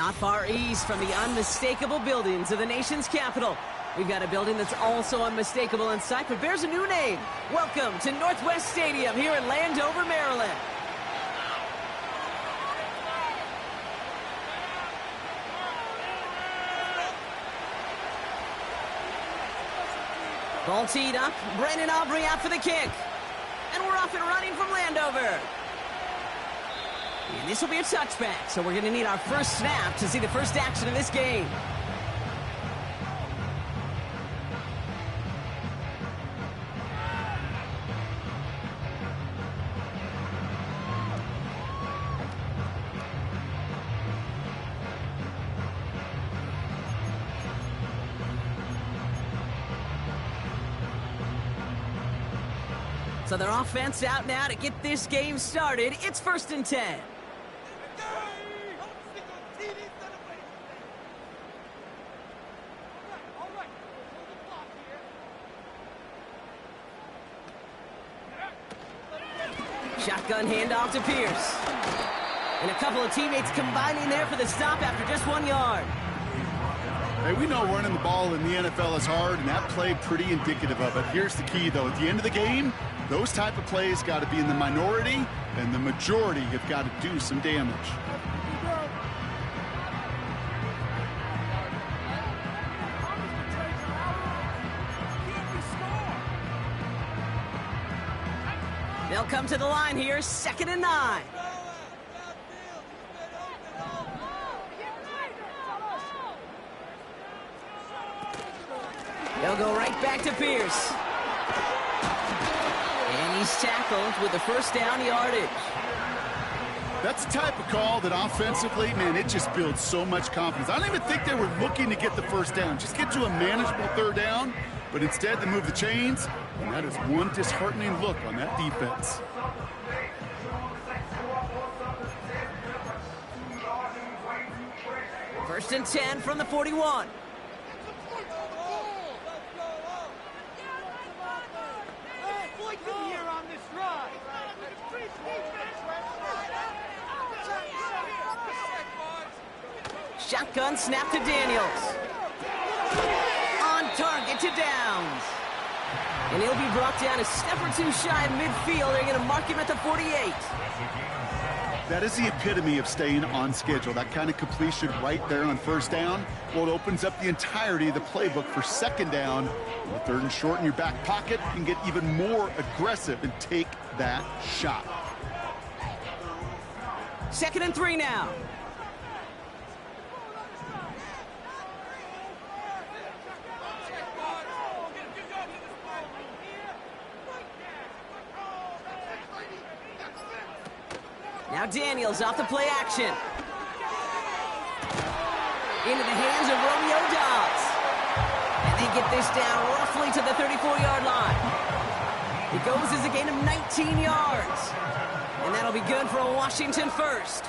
Not far east from the unmistakable buildings of the nation's capital, we've got a building that's also unmistakable in sight, but bears a new name. Welcome to Northwest Stadium here in Landover, Maryland. Ball teed up, Brandon Aubrey out for the kick. And we're off and running from Landover. And this will be a touchback, so we're going to need our first snap to see the first action of this game. So their offense out now to get this game started. It's 1st and 10. Shotgun handoff to Pierce. And a couple of teammates combining there for the stop after just 1 yard. Hey, we know running the ball in the NFL is hard, and that play pretty indicative of it. Here's the key, though. At the end of the game, those type of plays got to be in the minority, and the majority have got to do some damage. They'll come to the line here, 2nd and 9. They'll go right back to Pierce. And he's tackled with the first down yardage. That's the type of call that offensively, man, it just builds so much confidence. I don't even think they were looking to get the first down. Just get to a manageable 3rd down, but instead they move the chains, and that is one disheartening look on that defense. First and 10 from the 41. Shotgun snap to Daniels. On target to Downs. And he'll be brought down a step or two shy of midfield. They're going to mark him at the 48. That is the epitome of staying on schedule. That kind of completion right there on 1st down. Well, it opens up the entirety of the playbook for 2nd down. With 3rd and short in your back pocket, you can get even more aggressive and take that shot. 2nd and 3 now. Now Daniels off the play action. Into the hands of Romeo Dobbs. And they get this down roughly to the 34-yard line. It goes as a gain of 19 yards. And that'll be good for a Washington first.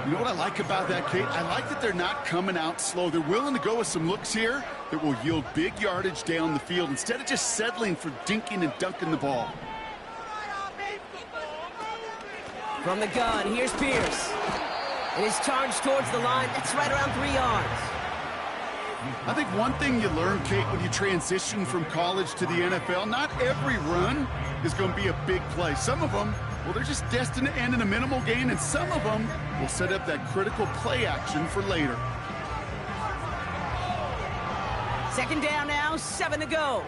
You know what I like about that, Kate? I like that they're not coming out slow. They're willing to go with some looks here that will yield big yardage down the field instead of just settling for dinking and dunking the ball. From the gun, here's Pierce. And his charge towards the line, that's right around 3 yards. I think one thing you learn, Kate, when you transition from college to the NFL, not every run is going to be a big play. Some of them, well, they're just destined to end in a minimal gain, and some of them will set up that critical play action for later. 2nd down now, 7 to go.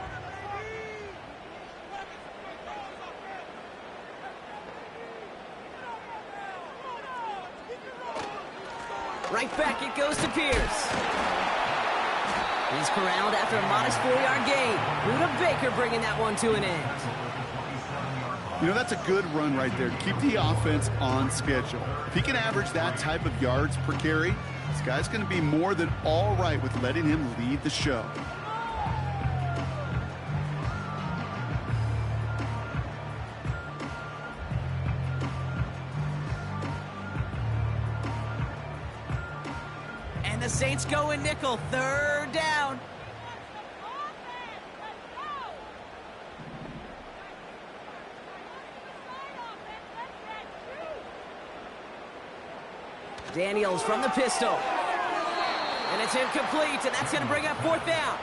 Right back it goes to Pierce. He's corralled after a modest 4-yard gain. Budda Baker bringing that one to an end. You know, that's a good run right there to keep the offense on schedule. If he can average that type of yards per carry, this guy's going to be more than all right with letting him lead the show. And the Saints go in nickel, 3rd down. Daniels from the pistol. And it's incomplete, and that's going to bring up fourth down.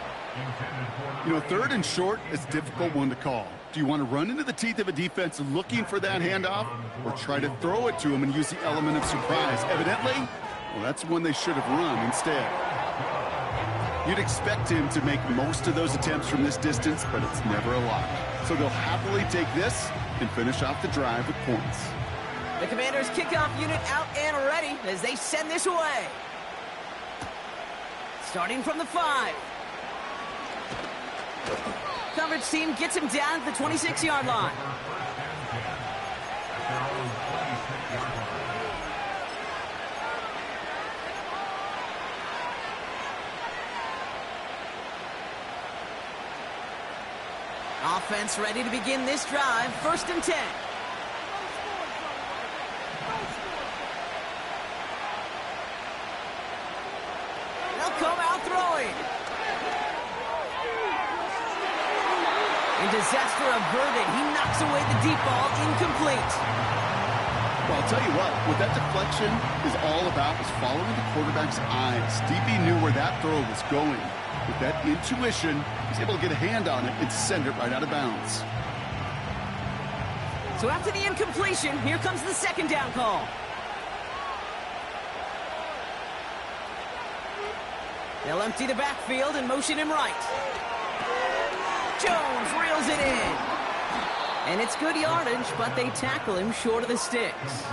You know, third and short is a difficult one to call. Do you want to run into the teeth of a defense looking for that handoff, or try to throw it to him and use the element of surprise? Evidently, well, that's one they should have run instead. You'd expect him to make most of those attempts from this distance, but it's never a lot. So they'll happily take this and finish off the drive with points. The Commanders' kickoff unit out and ready as they send this away. Starting from the 5. Coverage team gets him down at the 26-yard line. Offense ready to begin this drive. 1st and 10. They'll come out throwing. And disaster averted. He knocks away the deep ball, incomplete. Well, I'll tell you what that deflection is all about is following the quarterback's eyes. DB knew where that throw was going. With that intuition, he's able to get a hand on it and send it right out of bounds. So after the incompletion, here comes the 2nd down call. They'll empty the backfield and motion him right. Jones reels it in. And it's good yardage, but they tackle him short of the sticks.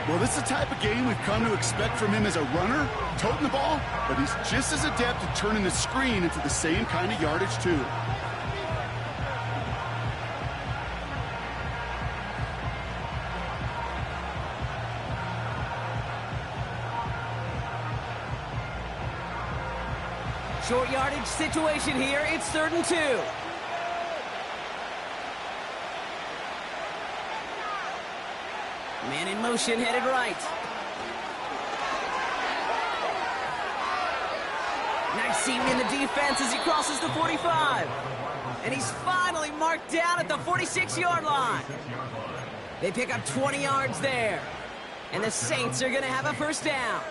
Well, this is the type of game we've come to expect from him as a runner, toting the ball, but he's just as adept at turning the screen into the same kind of yardage, too. Short yardage situation here. It's 3rd and 2. Man in motion, headed right. Nice seam in the defense as he crosses the 45. And he's finally marked down at the 46-yard line. They pick up 20 yards there. And the Saints are going to have a 1st down.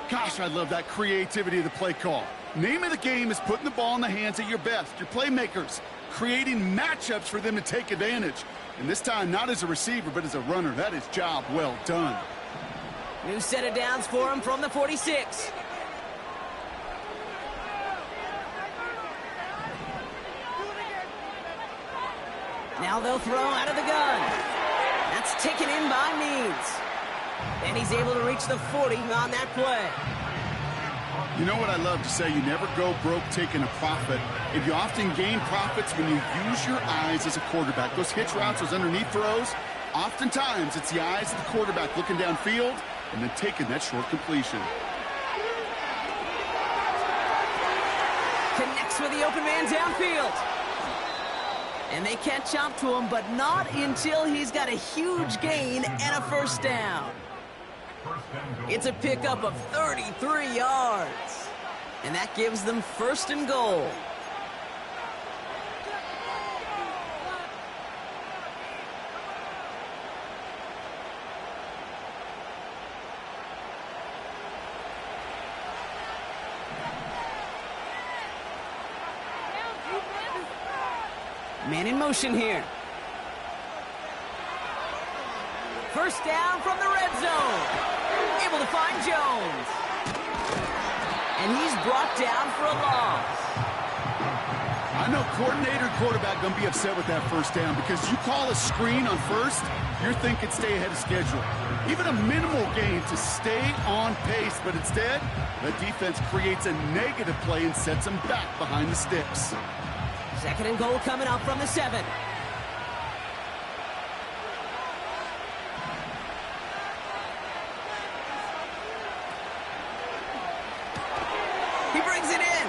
Gosh, I love that creativity of the play call. Name of the game is putting the ball in the hands of your best, your playmakers, creating matchups for them to take advantage. And this time, not as a receiver, but as a runner. That is job well done. New set of downs for him from the 46. Now they'll throw out of the gun. That's taken in by Means. And he's able to reach the 40 on that play. You know what I love to say? You never go broke taking a profit. If you often gain profits when you use your eyes as a quarterback. Those hitch routes, those underneath throws, oftentimes it's the eyes of the quarterback looking downfield and then taking that short completion. Connects with the open man downfield. And they catch up to him, but not until he's got a huge gain and a 1st down. It's a pickup of 33 yards. And that gives them 1st and goal. Man in motion here. 1st down from the red zone. Able to find Jones. And he's brought down for a loss. I know coordinator and quarterback going to be upset with that 1st down because you call a screen on 1st, you're thinking stay ahead of schedule. Even a minimal gain to stay on pace, but instead, the defense creates a negative play and sets them back behind the sticks. 2nd and goal coming up from the 7. He brings it in.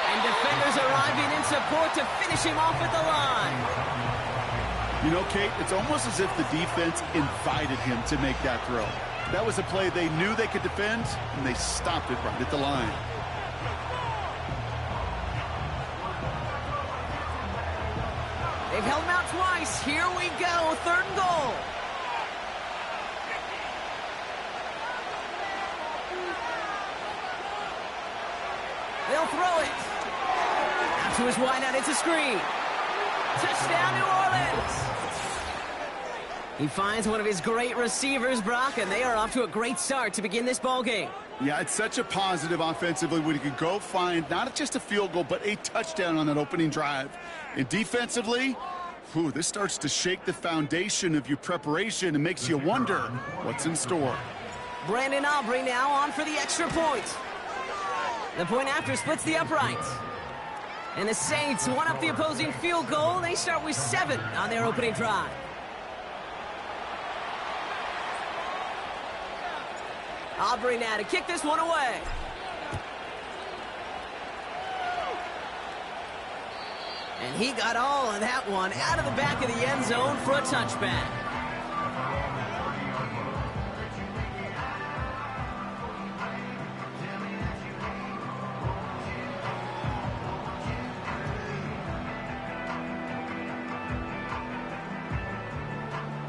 And defenders arriving in support to finish him off at the line. You know, Kate, it's almost as if the defense invited him to make that throw. That was a play they knew they could defend, and they stopped it right at the line. They've held him out twice. Here we go. 3rd and goal. He'll throw it. Out to his wideout, it's a screen. Touchdown, New Orleans. He finds one of his great receivers, Brock, and they are off to a great start to begin this ballgame. Yeah, it's such a positive offensively when you can go find not just a field goal, but a touchdown on that opening drive. And defensively, this starts to shake the foundation of your preparation and makes you wonder what's in store. Brandon Aubrey now on for the extra point. The point after splits the uprights. And the Saints one up the opposing field goal. They start with 7 on their opening drive. Aubrey now to kick this one away. And he got all of that one out of the back of the end zone for a touchback.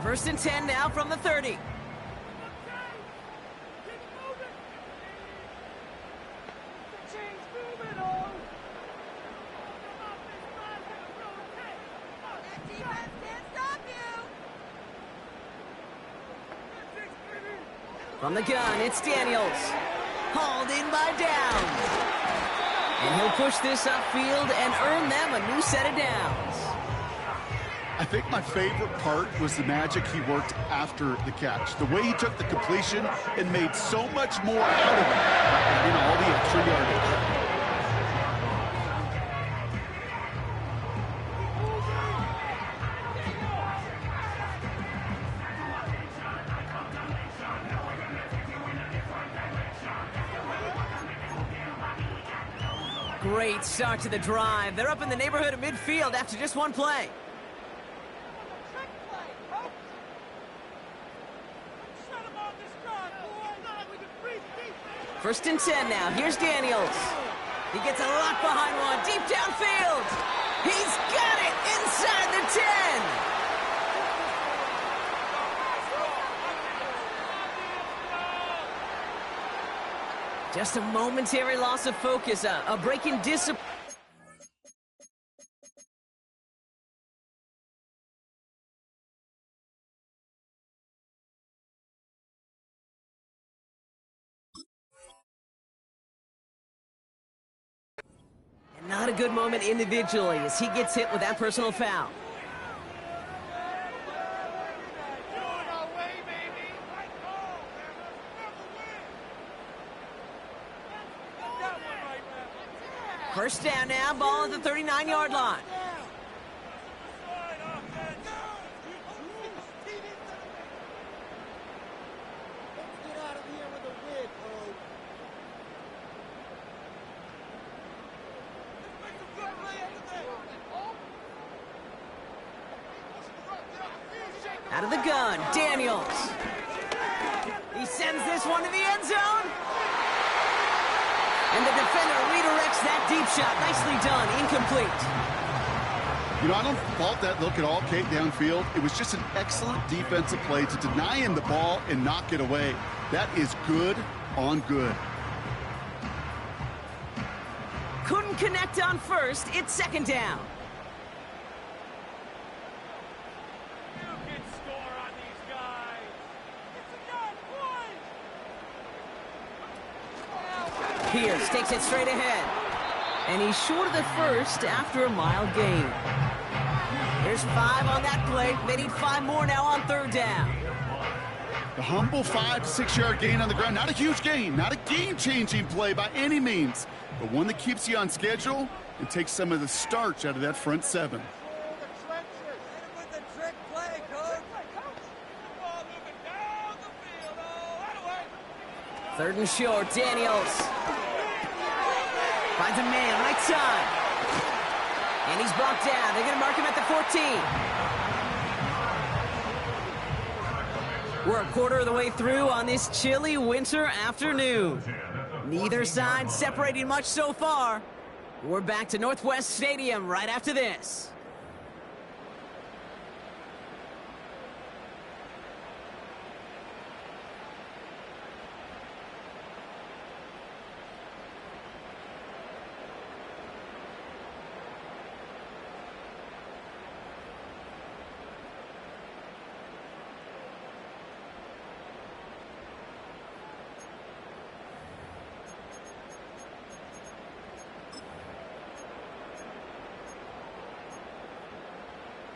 First and 10 now from the 30. From the gun, it's Daniels. Hauled in by Downs. And he'll push this upfield and earn them a new set of downs. I think my favorite part was the magic he worked after the catch. The way he took the completion and made so much more out of it, adding all the extra yardage. Great start to the drive. They're up in the neighborhood of midfield after just one play. First and 10 now. Here's Daniels. He gets a lock behind one. Deep downfield. He's got it inside the 10. Just a momentary loss of focus. A break in discipline. Not a good moment individually as he gets hit with that personal foul. First down now, ball at the 39-yard line. Out of the gun, Daniels. He sends this one to the end zone. And the defender redirects that deep shot. Nicely done, incomplete. You know, I don't fault that look at all, Kate, downfield. It was just an excellent defensive play to deny him the ball and knock it away. That is good on good. Couldn't connect on first. It's second down. Pierce takes it straight ahead. And he's short of the first after a mile gain. There's 5 on that play. They need 5 more now on third down. The humble 5 to 6 yard gain on the ground. Not a huge gain. Not a game-changing play by any means. But one that keeps you on schedule and takes some of the starch out of that front 7. Third and short, Daniels. Finds a man, right side. And he's brought down. They're going to mark him at the 14. We're a quarter of the way through on this chilly winter afternoon. Neither side separating much so far. We're back to Northwest Stadium right after this.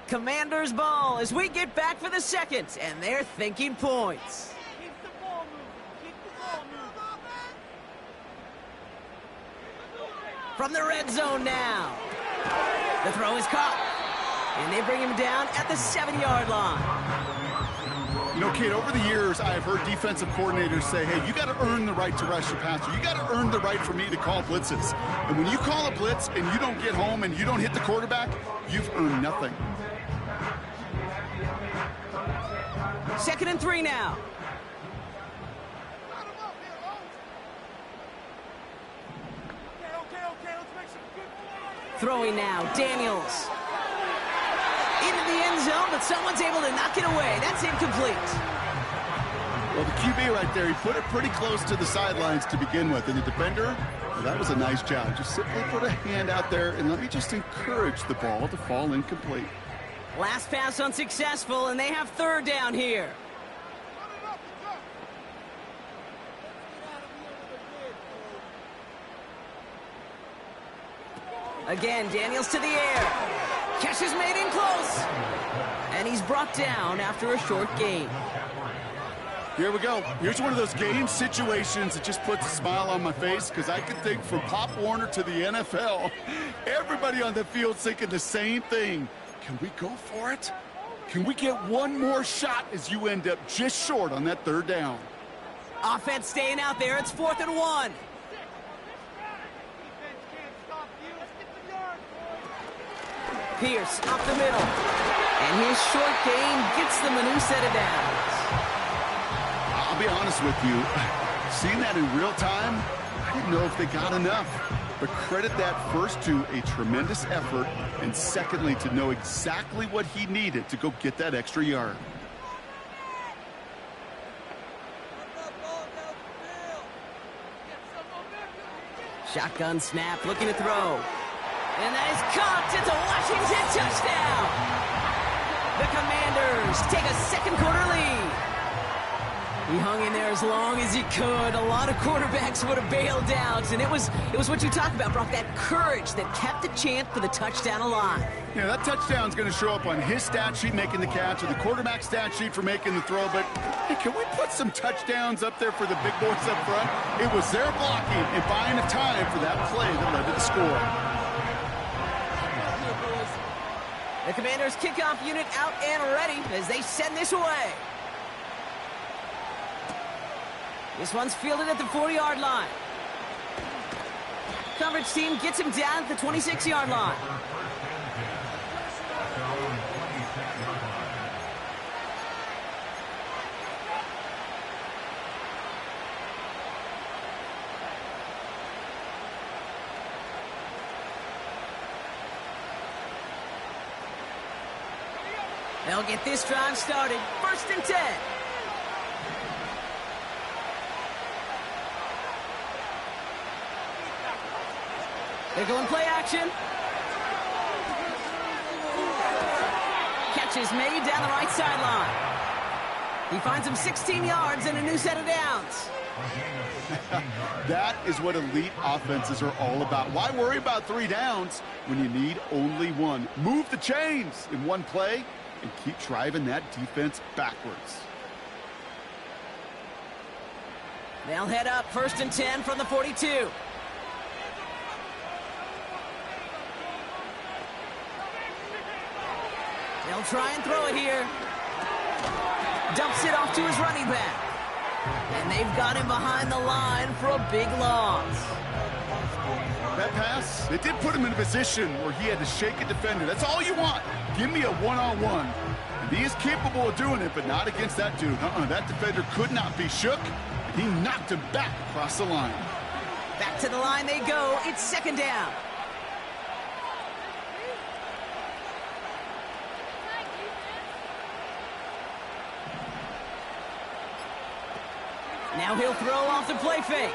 Commanders ball as we get back for the second, and they're thinking points. Keep the ball moving. Keep the ball moving. From the red zone now. The throw is caught. And they bring him down at the 7-yard line. You know, Kate, over the years, I've heard defensive coordinators say, hey, you got to earn the right to rush your passer. You got to earn the right for me to call blitzes. And when you call a blitz and you don't get home and you don't hit the quarterback, you've earned nothing. 2nd and 3 now. Okay, let's make some good plays. Throwing now, Daniels. Into the end zone, but someone's able to knock it away. That's incomplete. Well, the QB right there, he put it pretty close to the sidelines to begin with. And the defender, well, that was a nice job. Just simply put a hand out there and let me just encourage the ball to fall incomplete. Last pass unsuccessful, and they have 3rd down here. Again, Daniels to the air. Catch is made in close. And he's brought down after a short gain. Here we go. Here's one of those game situations that just puts a smile on my face because I can think from Pop Warner to the NFL, everybody on the field thinking the same thing. Can we go for it? Can we get one more shot as you end up just short on that 3rd down? Offense staying out there. It's 4th and 1. Pierce up the middle. And his short gain gets them a new set of downs. I'll be honest with you. Seeing that in real time, I didn't know if they got enough. But credit that first to a tremendous effort, and secondly to know exactly what he needed to go get that extra yard. Shotgun snap, looking to throw. And that is caught. It's a Washington touchdown. The Commanders take a 2nd quarter lead. He hung in there as long as he could. A lot of quarterbacks would have bailed out. And it was what you talked about, Brock, that courage that kept the chant for the touchdown alive. Yeah, that touchdown's going to show up on his stat sheet making the catch or the quarterback stat sheet for making the throw. But hey, can we put some touchdowns up there for the big boys up front? It was their blocking and buying of time for that play that led to the score. The Commanders' kickoff unit out and ready as they send this away. This one's fielded at the 40-yard line. Coverage team gets him down at the 26-yard line. They'll get this drive started. 1st and 10. They're going play action. Catch is made down the right sideline. He finds him 16 yards and a new set of downs. That is what elite offenses are all about. Why worry about 3 downs when you need only 1? Move the chains in one play and keep driving that defense backwards. They'll head up 1st and 10 from the 42. They'll try and throw it here. Dumps it off to his running back. And they've got him behind the line for a big loss. That pass, it did put him in a position where he had to shake a defender. That's all you want. Give me a one-on-one. And he is capable of doing it, but not against that dude. That defender could not be shook. He knocked him back across the line. Back to the line they go. It's 2nd down. Now he'll throw off the play fake.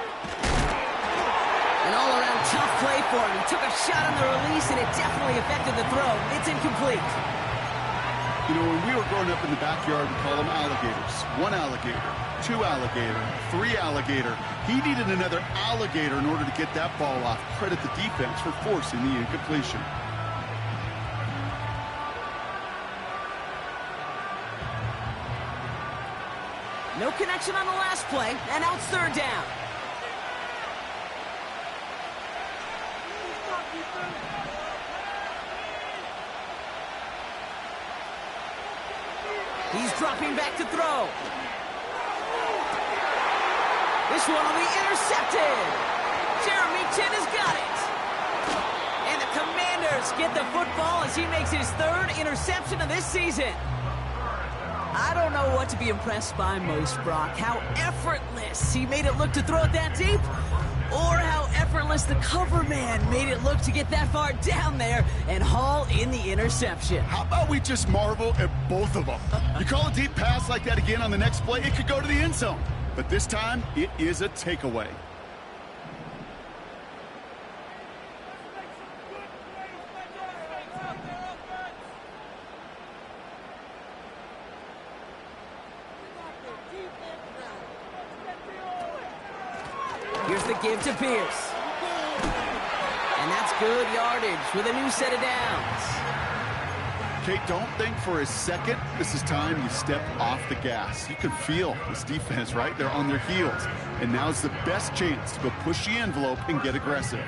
An all-around tough play for him. He took a shot on the release, and it definitely affected the throw. It's incomplete. You know, when we were growing up in the backyard, we call them alligators. 1 alligator, 2 alligator, 3 alligator. He needed another alligator in order to get that ball off. Credit the defense for forcing the incompletion. No connection on the last play, and now it's third down. He's dropping back to throw. This one will be intercepted. Jeremy Chinn has got it. And the Commanders get the football as he makes his third interception of this season. I don't know what to be impressed by most, Brock. How effortless he made it look to throw it that deep, or how effortless the cover man made it look to get that far down there and haul in the interception. How about we just marvel at both of them? You call a deep pass like that again on the next play, it could go to the end zone. But this time, it is a takeaway. Here's the give to Pierce. And that's good yardage with a new set of downs. Kate, don't think for a second this is time you step off the gas. You can feel this defense, right? They're on their heels. And now's the best chance to go push the envelope and get aggressive.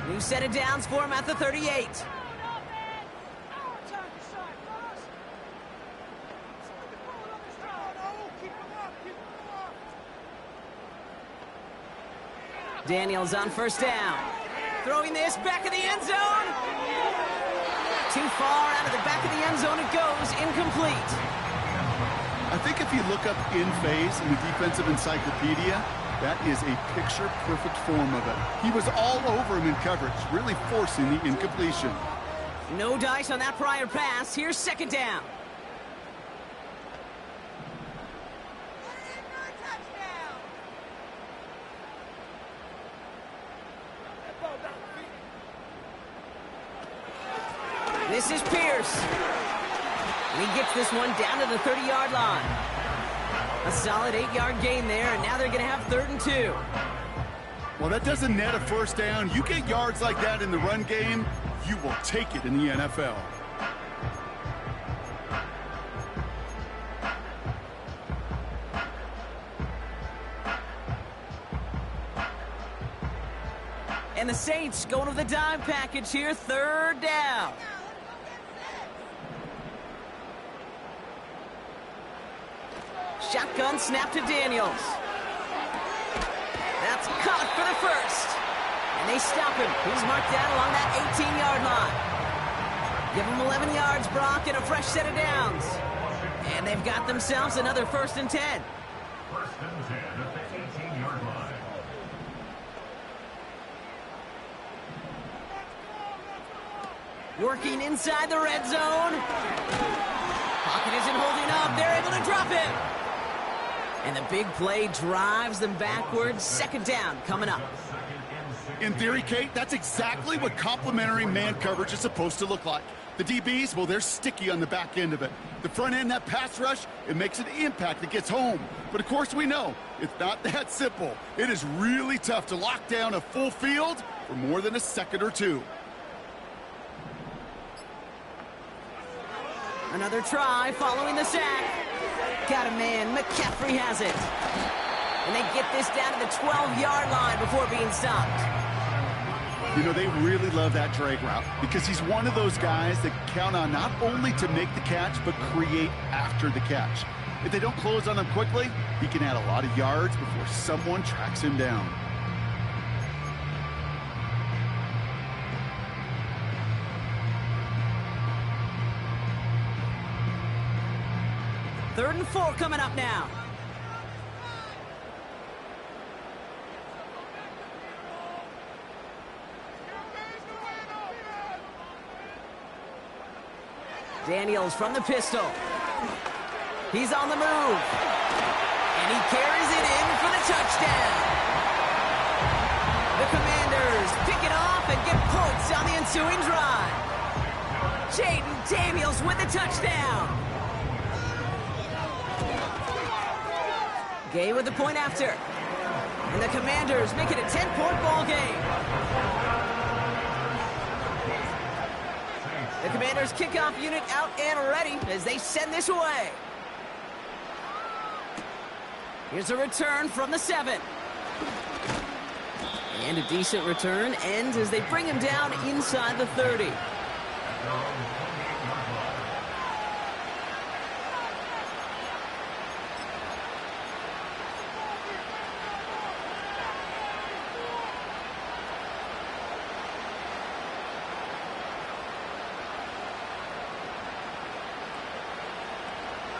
New set of downs for him at the 38. Daniels on first down. Throwing this back of the end zone. Too far out of the back of the end zone it goes. Incomplete. I think if you look up in phase in the defensive encyclopedia, that is a picture-perfect form of it. He was all over him in coverage, really forcing the incompletion. No dice on that prior pass. Here's second down. This is Pierce. And he gets this one down to the 30-yard line. A solid 8-yard gain there, and now they're going to have 3rd and 2. Well, that doesn't net a first down. You get yards like that in the run game, you will take it in the NFL. And the Saints going to the dime package here, 3rd down. Shotgun snap to Daniels. That's caught for the first. And they stop him. He's marked down along that 18-yard line. Give him 11 yards, Brock, and a fresh set of downs. And they've got themselves another 1st and 10. 1st and 10 at the 18-yard line. Working inside the red zone. Pocket isn't holding up. They're able to drop him. And the big play drives them backwards. 2nd down coming up. In theory, Kate, that's exactly what complementary man coverage is supposed to look like. The DBs, well, they're sticky on the back end of it. The front end, that pass rush, it makes an impact that gets home. But of course we know it's not that simple. It is really tough to lock down a full field for more than a second or two. Another try following the sack. Got a man. McCaffrey has it. And they get this down to the 12-yard line before being stopped. You know, they really love that drag route because he's one of those guys that count on not only to make the catch, but create after the catch. If they don't close on him quickly, he can add a lot of yards before someone tracks him down. Third and 4 coming up now. Daniels from the pistol. He's on the move. And he carries it in for the touchdown. The Commanders pick it off and get points on the ensuing drive. Jaden Daniels with the touchdown. Gay with the point after. And the Commanders make it a 10-point ball game. The Commanders kickoff unit out and ready as they send this away. Here's a return from the 7. And a decent return ends as they bring him down inside the 30.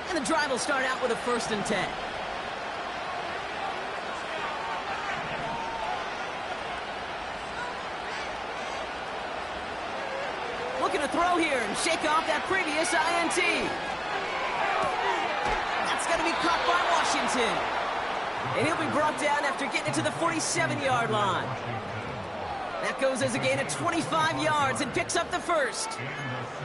And the drive will start out with a 1st and 10. Looking to throw here and shake off that previous INT. That's going to be caught by Washington. And he'll be brought down after getting it to the 47-yard line. That goes as a gain of 25 yards and picks up the 1st.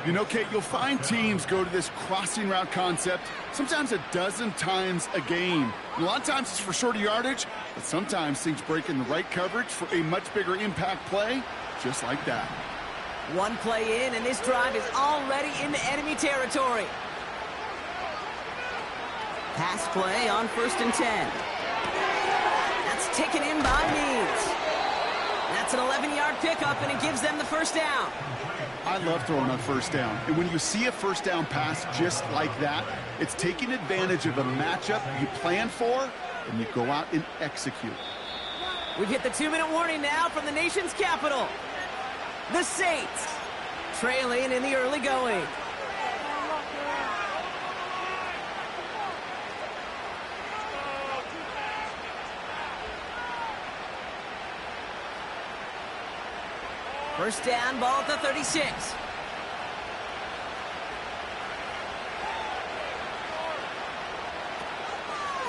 You know, Kate, you'll find teams go to this crossing route concept sometimes a dozen times a game. A lot of times it's for shorter yardage, but sometimes things break in the right coverage for a much bigger impact play, just like that. One play in, and this drive is already into enemy territory. Pass play on 1st and 10. That's taken in by Means. That's an 11-yard pickup, and it gives them the 1st down. I love throwing on 1st down. And when you see a 1st down pass just like that, it's taking advantage of a matchup you plan for, and you go out and execute. We've hit the 2-minute warning now from the nation's capital. The Saints trailing in the early going. First down, ball at the 36.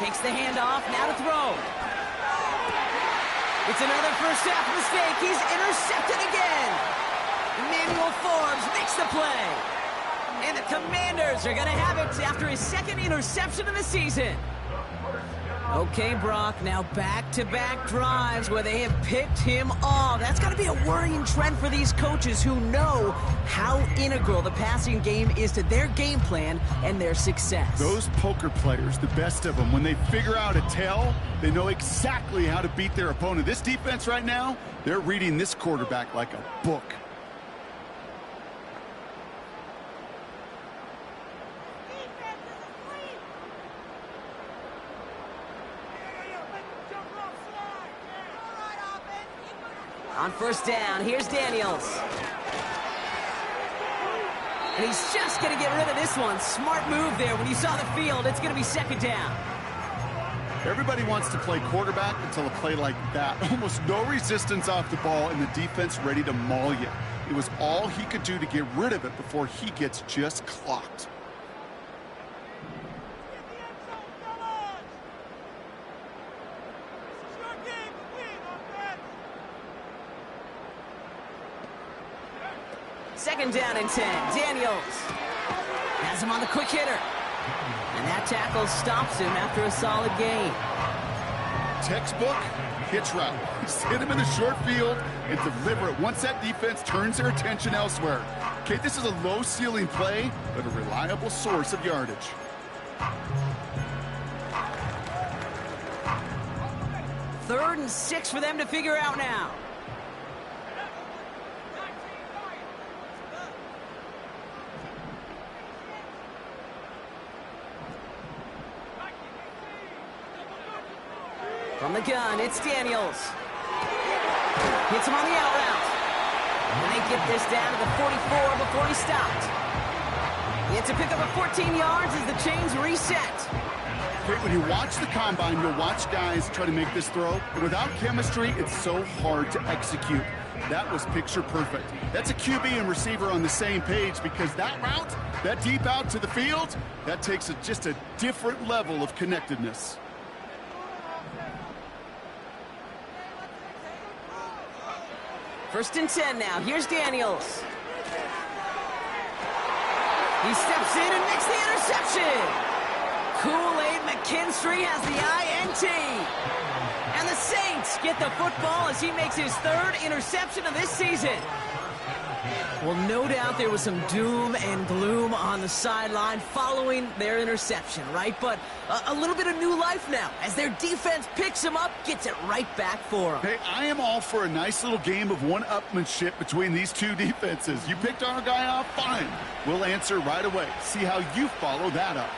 Takes the handoff, now to throw. It's another first half mistake. He's intercepted again. Emmanuel Forbes makes the play. And the Commanders are going to have it after his 2nd interception of the season. Okay, Brock, now back-to-back drives where they have picked him off. That's got to be a worrying trend for these coaches who know how integral the passing game is to their game plan and their success. Those poker players, the best of them, when they figure out a tell, they know exactly how to beat their opponent. This defense right now, they're reading this quarterback like a book. On 1st down, here's Daniels. And he's just going to get rid of this one. Smart move there. When you saw the field, it's going to be 2nd down. Everybody wants to play quarterback until a play like that. Almost no resistance off the ball and the defense ready to maul you. It was all he could do to get rid of it before he gets just clocked. Second down and 10. Daniels has him on the quick hitter. And that tackle stops him after a solid gain. Textbook hitch route. Just hit him in the short field and deliver it once that defense turns their attention elsewhere. Okay, this is a low ceiling play, but a reliable source of yardage. Third and 6 for them to figure out now. From the gun, it's Daniels. Hits him on the out route. And they get this down to the 44 before he stopped. It's a pickup of 14 yards as the chains reset. Okay, when you watch the combine, you'll watch guys try to make this throw. But without chemistry, it's so hard to execute. That was picture perfect. That's a QB and receiver on the same page because that route, that deep out to the field, that takes just a different level of connectedness. First and 10 now. Here's Daniels. He steps in and makes the interception. Kool-Aid McKinstry has the INT. And the Saints get the football as he makes his third interception of this season. Well, no doubt there was some doom and gloom on the sideline following their interception, right? But a little bit of new life now as their defense picks him up, gets it right back for him. Hey, I am all for a nice little game of one-upmanship between these two defenses. You picked our guy off, fine. We'll answer right away. See how you follow that up.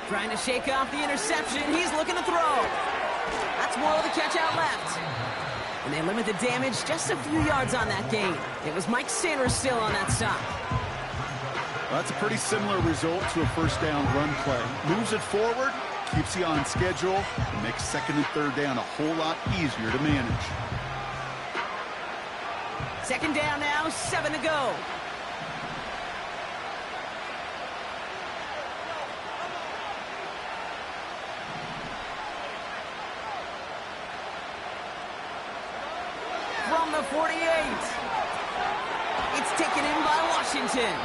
Trying to shake off the interception. He's looking to throw. That's more of the catch out left. And they limit the damage just a few yards on that gain. It was Mike Sanders still on that stop. Well, that's a pretty similar result to a first down run play. Moves it forward, keeps you on schedule, and makes second and third down a whole lot easier to manage. Second down now, 7 to go. From the 48. It's taken in by Washington.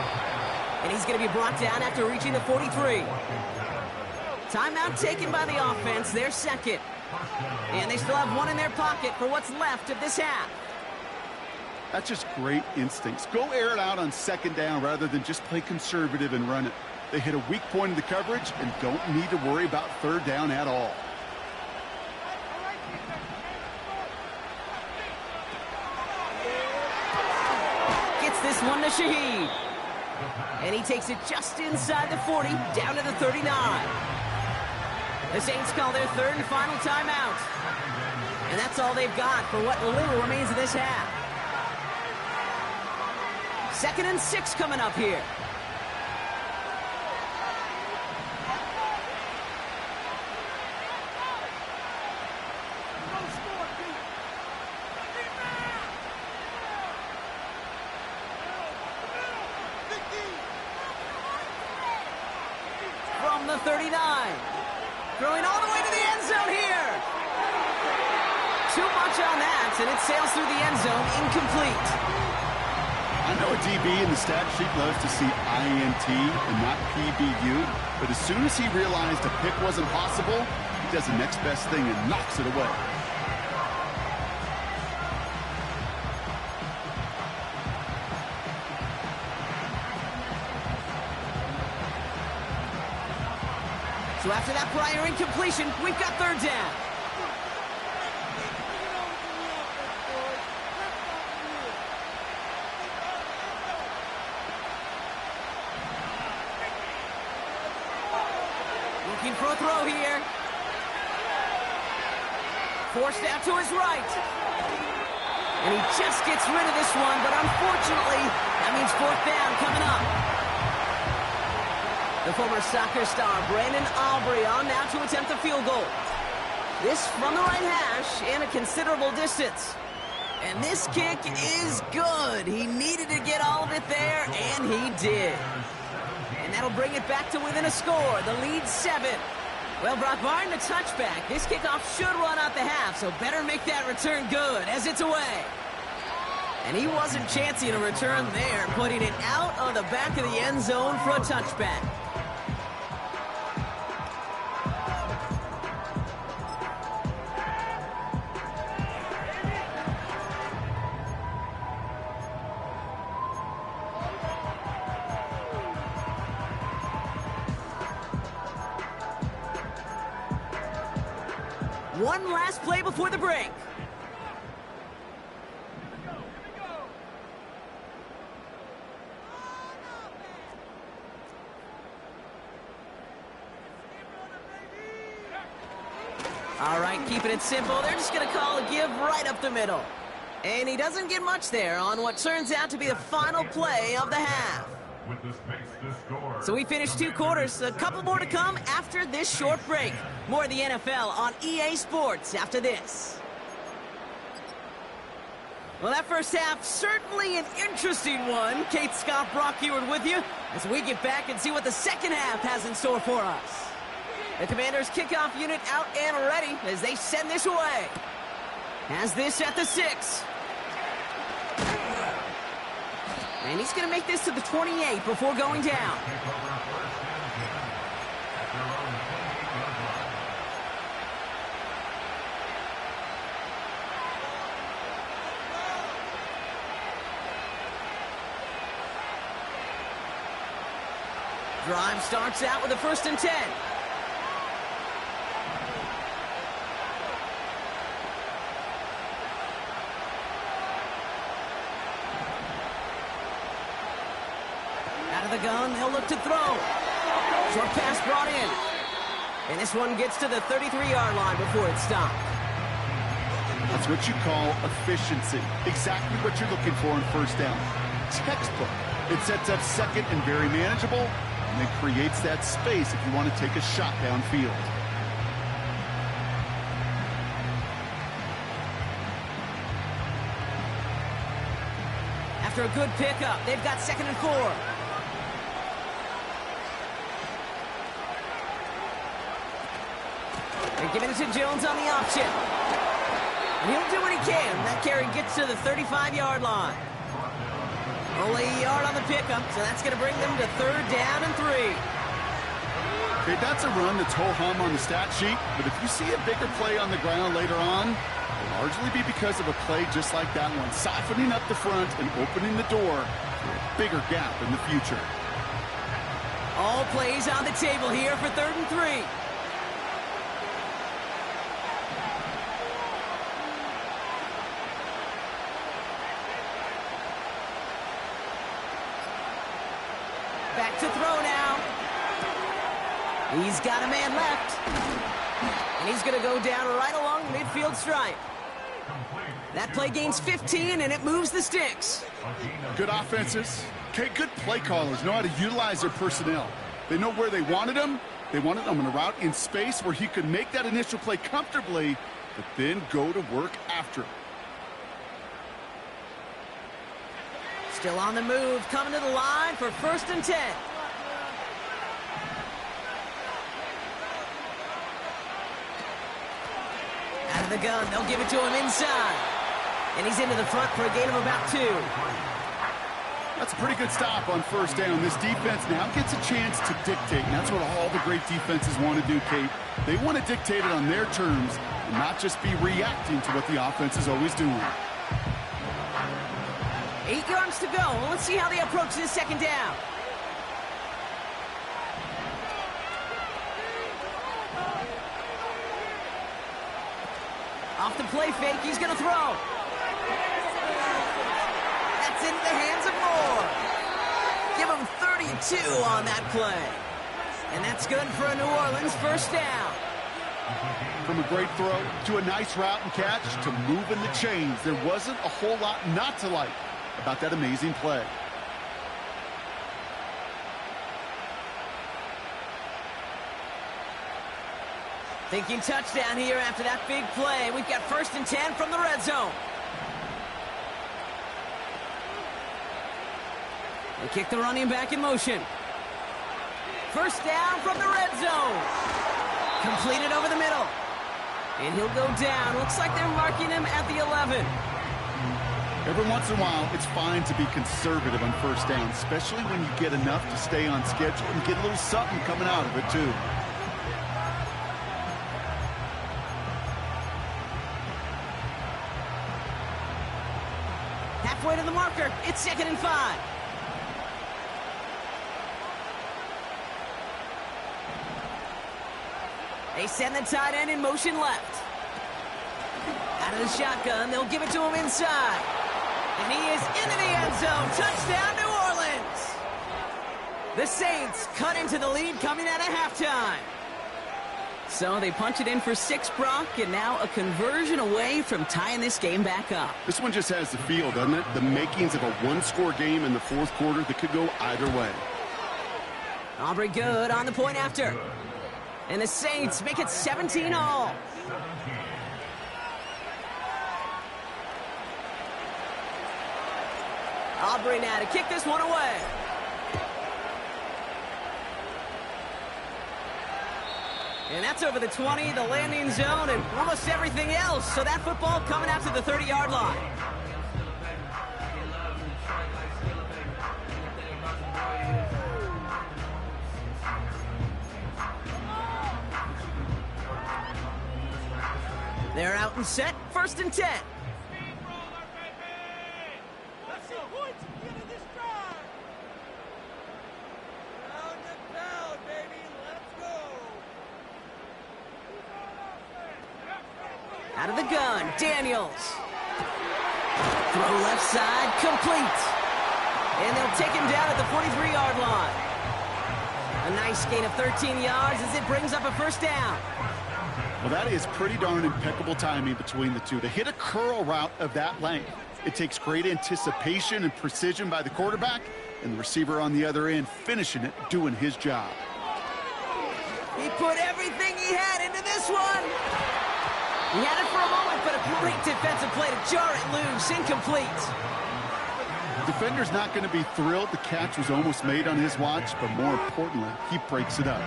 And he's going to be brought down after reaching the 43. Timeout taken by the offense, their second. And they still have one in their pocket for what's left of this half. That's just great instincts. Go air it out on second down rather than just play conservative and run it. They hit a weak point in the coverage and don't need to worry about third down at all. This one to Shaheed. And he takes it just inside the 40, down to the 39. The Saints call their third and final timeout. And that's all they've got for what little remains of this half. 2nd and 6 coming up here. From the 39. Throwing all the way to the end zone here. Too much on that, and it sails through the end zone, incomplete. I know a DB in the stat sheet loves to see INT and not PBU, but as soon as he realized a pick wasn't possible, he does the next best thing and knocks it away. So after that prior incompletion, we've got third down. Looking for a throw here. Forced out to his right. And he just gets rid of this one, but unfortunately, that means fourth down coming up. The former soccer star, Brandon Aubrey, on now to attempt a field goal. This from the right hash and a considerable distance. And this kick is good. He needed to get all of it there, and he did. And that'll bring it back to within a score. The lead 7. Well, Brock, barring the touchback, this kickoff should run out the half, so better make that return good as it's away. And he wasn't chancing a return there, putting it out of the back of the end zone for a touchback. One last play before the break. All right, keeping it simple. They're just going to call a give right up the middle. And he doesn't get much there on what turns out to be the final play of the half. With the space to score. So we finished 2 quarters. A couple more to come after this short break. More of the NFL on EA Sports after this. Well, that first half, certainly an interesting one. Kate Scott, Brock Eward with you as we get back and see what the second half has in store for us. The Commanders kickoff unit out and ready as they send this away. Has this at the 6. And he's going to make this to the 28 before going down. Drive starts out with a 1st and 10. Out of the gun, they'll look to throw. Short pass brought in. And this one gets to the 33-yard line before it's stopped. That's what you call efficiency. Exactly what you're looking for on 1st down. Textbook. It sets up 2nd and very manageable, and it creates that space if you want to take a shot downfield. After a good pickup, they've got 2nd and 4. They're giving it to Jones on the option. And he'll do what he can. That carry gets to the 35-yard line. Only a yard on the pickup, so that's going to bring them to 3rd down and 3. Okay, that's a run that's ho-hum on the stat sheet, but if you see a bigger play on the ground later on, it'll largely be because of a play just like that one, softening up the front and opening the door for a bigger gap in the future. All plays on the table here for 3rd and 3. Back to throw now. He's got a man left. And he's going to go down right along the midfield stripe. That play gains 15, and it moves the sticks. Good offenses. Okay, good play callers know how to utilize their personnel. They know where they wanted him. They wanted him on a route in space where he could make that initial play comfortably, but then go to work after it. Still on the move, coming to the line for 1st and 10. Out of the gun, they'll give it to him inside. And he's into the front for a gain of about 2. That's a pretty good stop on 1st down. This defense now gets a chance to dictate, and that's what all the great defenses want to do, Kate. They want to dictate it on their terms and not just be reacting to what the offense is always doing. 8 yards to go. Let's see how they approach this 2nd down. Off the play fake, he's going to throw. That's into the hands of Moore. Give him 32 on that play. And that's good for a New Orleans 1st down. From a great throw to a nice route and catch to moving the chains, there wasn't a whole lot not to like about that amazing play. Thinking touchdown here after that big play. We've got 1st and 10 from the red zone. They kick the running back in motion. 1st down from the red zone. Completed over the middle. And he'll go down. Looks like they're marking him at the 11. Every once in a while, it's fine to be conservative on 1st down, especially when you get enough to stay on schedule and get a little something coming out of it, too. Halfway to the marker. It's 2nd and 5. They send the tight end in motion left. Out of the shotgun, they'll give it to him inside. And he is into the end zone. Touchdown, New Orleans. The Saints cut into the lead coming out of halftime. So they punch it in for 6, Brock, and now a conversion away from tying this game back up. This one just has the feel, doesn't it? The makings of a one-score game in the 4th quarter that could go either way. Aubrey good on the point after. And the Saints make it 17 all. Aubrey now to kick this one away. And that's over the 20, the landing zone, and almost everything else. So that football coming out to the 30-yard line. They're out and set, 1st and 10. Let's see points at the end of this drive. Pound and pound, baby. Let's go. Out of the gun, Daniels. Throw left side, complete. And they'll take him down at the 43-yard line. A nice gain of 13 yards as it brings up a 1st down. Well, that is pretty darn impeccable timing between the two. To hit a curl route of that length, it takes great anticipation and precision by the quarterback, and the receiver on the other end finishing it, doing his job. He put everything he had into this one. He had it for a moment, but a great defensive play to jar it loose, incomplete. The defender's not going to be thrilled the catch was almost made on his watch, but more importantly, he breaks it up.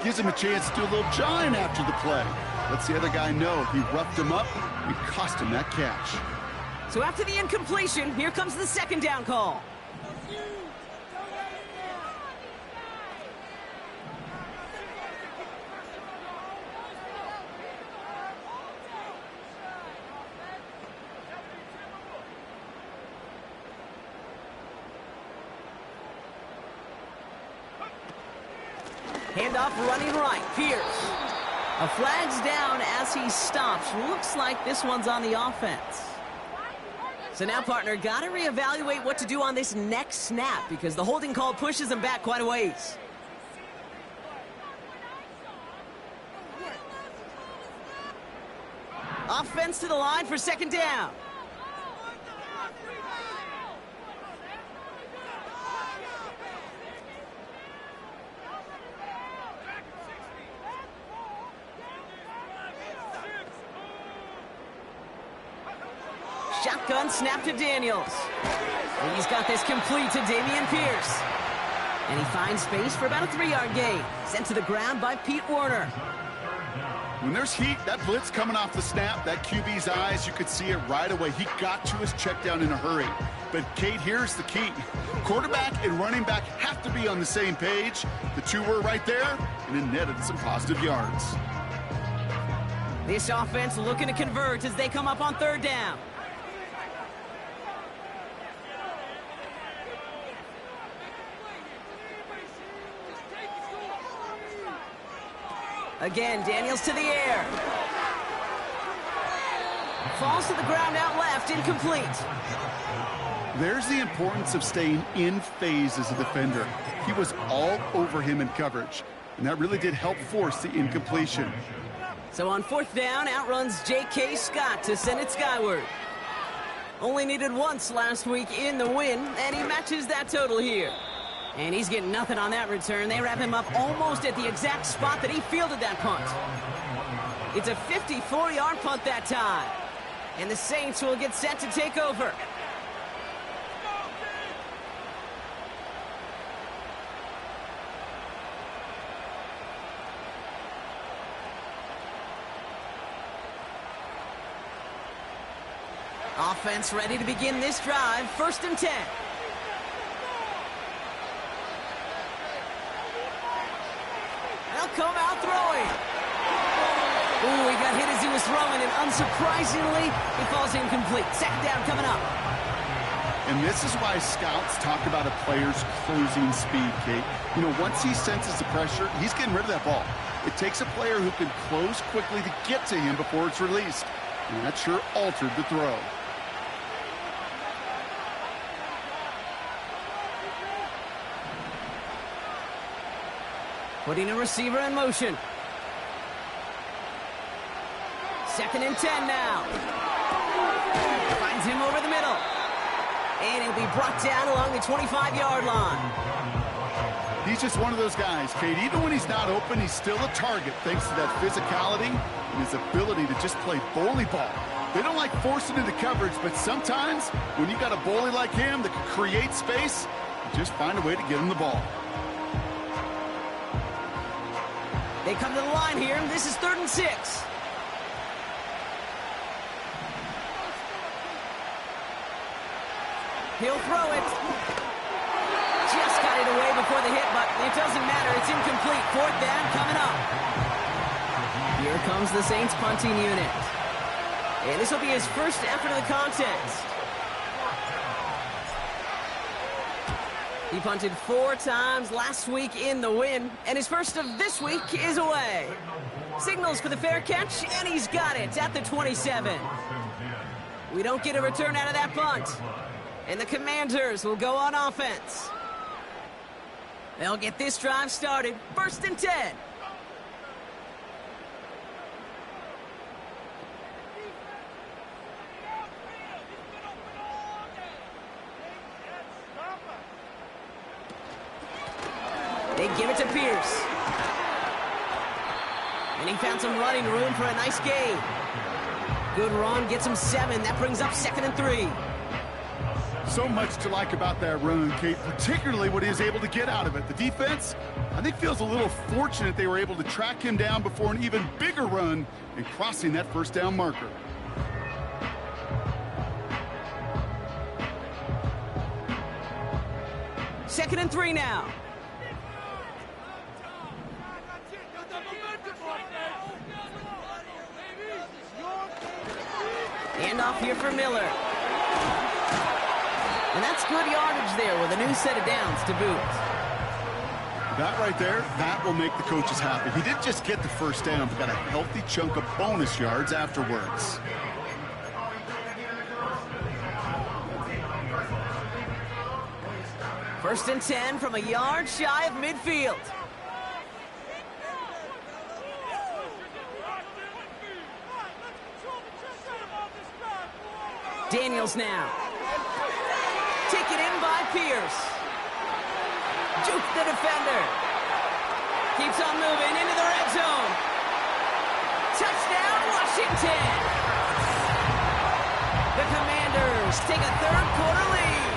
Gives him a chance to do a little jawing after the play. Lets the other guy know he roughed him up and cost him that catch. So after the incompletion, here comes the 2nd down call. Handoff running right, Pierce. A flag's down as he stops. Looks like this one's on the offense. So now, partner, got to reevaluate what to do on this next snap because the holding call pushes him back quite a ways. Offense to the line for 2nd down. Shotgun snap to Daniels. And he's got this complete to Dameon Pierce. And he finds space for about a 3-yard gain. Sent to the ground by Pete Werner. When there's heat, that blitz coming off the snap, that QB's eyes, you could see it right away. He got to his check down in a hurry. But, Kate, here's the key. Quarterback and running back have to be on the same page. The two were right there, and it netted some positive yards. This offense looking to convert as they come up on 3rd down. Again, Daniels to the air. Falls to the ground out left, incomplete. There's the importance of staying in phase as a defender. He was all over him in coverage, and that really did help force the incompletion. So on 4th down, outruns J.K. Scott to send it skyward. Only needed once last week in the win, and he matches that total here. And he's getting nothing on that return. They wrap him up almost at the exact spot that he fielded that punt. It's a 54-yard punt that time. And the Saints will get set to take over. Offense ready to begin this drive. 1st and 10. They'll come out throwing. Ooh, he got hit as he was throwing, and unsurprisingly, he falls incomplete. 2nd down coming up. And this is why scouts talk about a player's closing speed, Kate. You know, once he senses the pressure, he's getting rid of that ball. It takes a player who can close quickly to get to him before it's released. And that sure altered the throw. Putting a receiver in motion. 2nd and 10 now. Finds him over the middle. And he'll be brought down along the 25-yard line. He's just one of those guys, Kate. Even when he's not open, he's still a target thanks to that physicality and his ability to just play bully ball. They don't like forcing into coverage, but sometimes when you got a bully like him that can create space, you just find a way to get him the ball. They come to the line here. This is 3rd and 6. He'll throw it. Just got it away before the hit, but it doesn't matter. It's incomplete. 4th down coming up. Here comes the Saints punting unit. And this will be his first effort of the contest. He punted 4 times last week in the win, and his first of this week is away. Signals for the fair catch, and he's got it at the 27. We don't get a return out of that punt. And the Commanders will go on offense. They'll get this drive started. 1st and 10. They give it to Pierce. And he found some running room for a nice gain. Good run, gets him 7. That brings up 2nd and 3. So much to like about that run, Kate, particularly what he was able to get out of it. The defense, I think, feels a little fortunate they were able to track him down before an even bigger run and crossing that 1st down marker. Second and 3 now. Hand off here for Miller. And that's good yardage there with a new set of downs to boot. That right there, that will make the coaches happy. He didn't just get the 1st down, but got a healthy chunk of bonus yards afterwards. First and 10 from a yard shy of midfield. Daniels now. Taken in by Pierce. Juke the defender. Keeps on moving into the red zone. Touchdown, Washington. The Commanders take a 3rd quarter lead.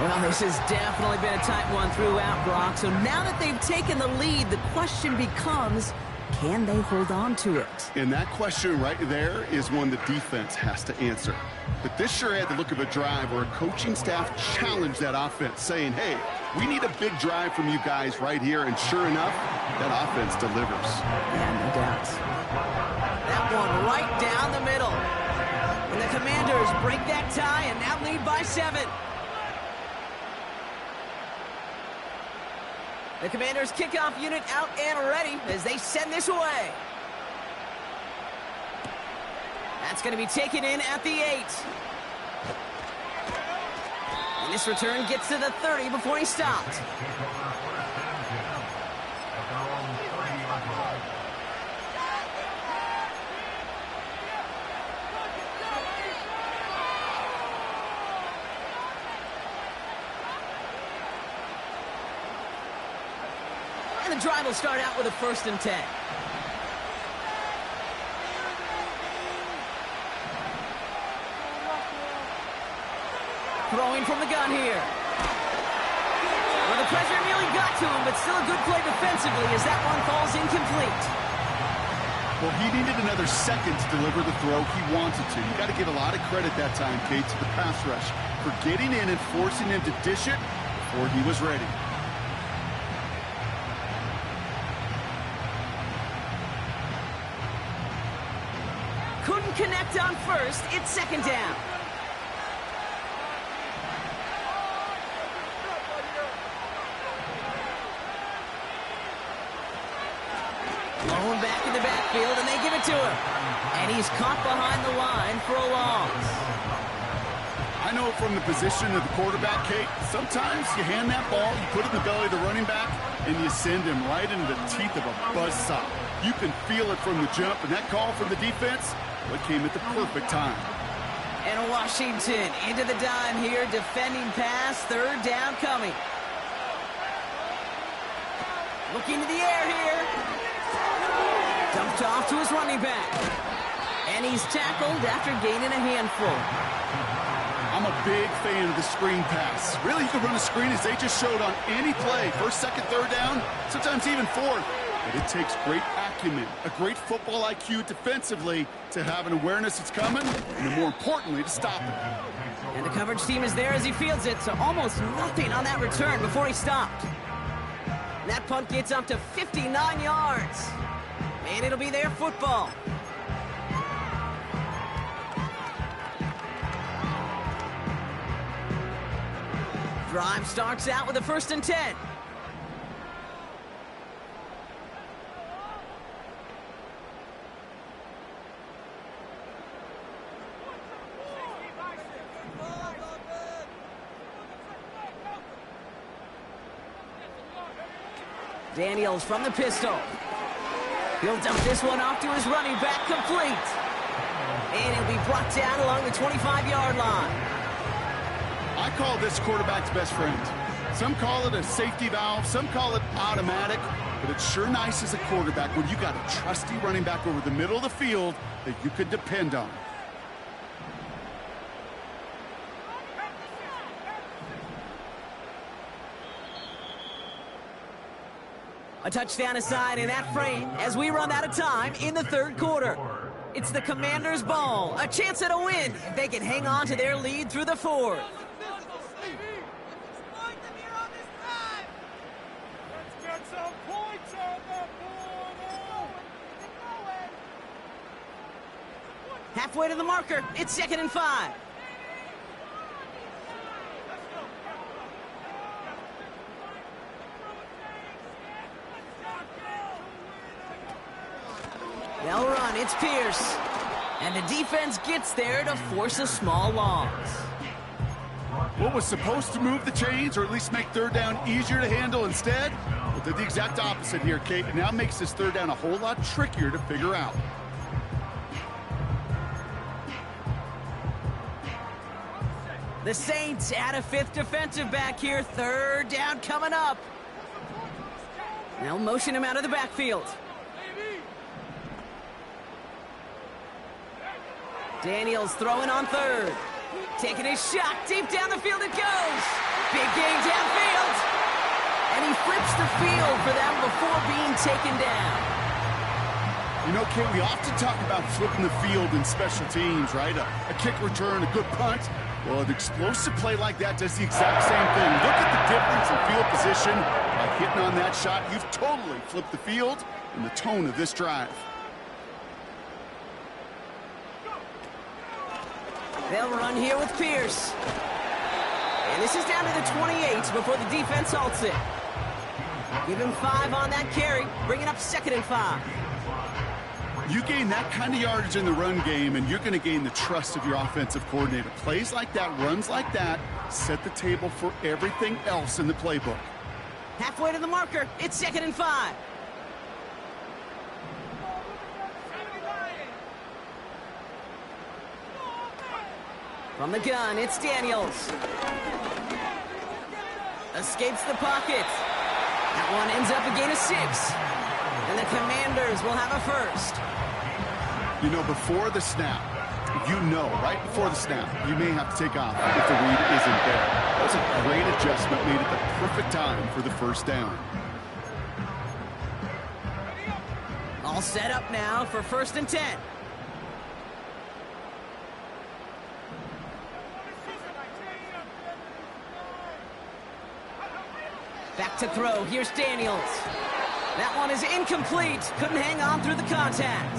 Well, this has definitely been a tight one throughout, Brock. So now that they've taken the lead, the question becomes, can they hold on to it? And that question right there is one the defense has to answer. But this sure had the look of a drive where a coaching staff challenged that offense, saying, hey, we need a big drive from you guys right here. And sure enough, that offense delivers. Yeah, no doubt. That one right down the middle. And the Commanders break that tie and now lead by 7. The Commanders' kickoff unit out and ready as they send this away. That's going to be taken in at the 8. And this return gets to the 30 before he stopped. And the drive will start out with a 1st and 10. Throwing from the gun here. Well, the pressure nearly got to him, but still a good play defensively as that one falls incomplete. Well, he needed another second to deliver the throw he wanted to. You got to give a lot of credit that time, Kate, to the pass rush for getting in and forcing him to dish it before he was ready. Couldn't connect on 1st. It's 2nd down. Going back in the backfield, and they give it to him. And he's caught behind the line for a loss. I know from the position of the quarterback, Kate, sometimes you hand that ball, you put it in the belly of the running back, and you send him right into the teeth of a buzzsaw. You can feel it from the jump, and that call from the defense, well, it came at the perfect time. And Washington into the dime here, defending pass, 3rd down coming. Looking to the air here. Dumped off to his running back. And he's tackled after gaining a handful. I'm a big fan of the screen pass. Really, you can run a screen as they just showed on any play. 1st, 2nd, 3rd down, sometimes even 4th. But it takes great acumen, a great football IQ defensively to have an awareness it's coming, and more importantly, to stop it. And the coverage team is there as he fields it, so almost nothing on that return before he stopped. And that punt gets up to 59 yards. And it'll be their football. Drive starts out with a 1st and 10. Daniels from the pistol. He'll dump this one off to his running back, complete. And it'll be brought down along the 25-yard line. I call this quarterback's best friend. Some call it a safety valve, some call it automatic, but it's sure nice as a quarterback when you got a trusty running back over the middle of the field that you could depend on. A touchdown aside in that frame as we run out of time in the 3rd quarter. It's the Commanders' ball, a chance at a win if they can hang on to their lead through the 4th. Let's get some points on the board. Halfway to the marker, it's 2nd and 5. They'll run, it's Pierce. And the defense gets there to force a small loss. What was supposed to move the chains, or at least make 3rd down easier to handle instead? Well, did the exact opposite here, Kate. It now makes this 3rd down a whole lot trickier to figure out. The Saints add a 5th defensive back here. 3rd down coming up. They'll motion him out of the backfield. Daniels throwing on 3rd. Taking his shot. Deep down the field it goes. Big game downfield. And he flips the field for them before being taken down. You know, Kate, we often talk about flipping the field in special teams, right? A kick return, a good punt. Well, an explosive play like that does the exact same thing. Look at the difference in field position. By hitting on that shot, you've totally flipped the field and the tone of this drive. They'll run here with Pierce. And this is down to the 28 before the defense halts it. Give him 5 on that carry, bringing up 2nd and 5. You gain that kind of yardage in the run game, and you're going to gain the trust of your offensive coordinator. Plays like that, runs like that, set the table for everything else in the playbook. Halfway to the marker, it's 2nd and 5. From the gun, it's Daniels. Escapes the pocket. That one ends up a gain of 6. And the Commanders will have a 1st. You know, before the snap, right before the snap, you may have to take off if the read isn't there. That was a great adjustment made at the perfect time for the 1st down. All set up now for 1st and 10. Back to throw. Here's Daniels. That one is incomplete. Couldn't hang on through the contact.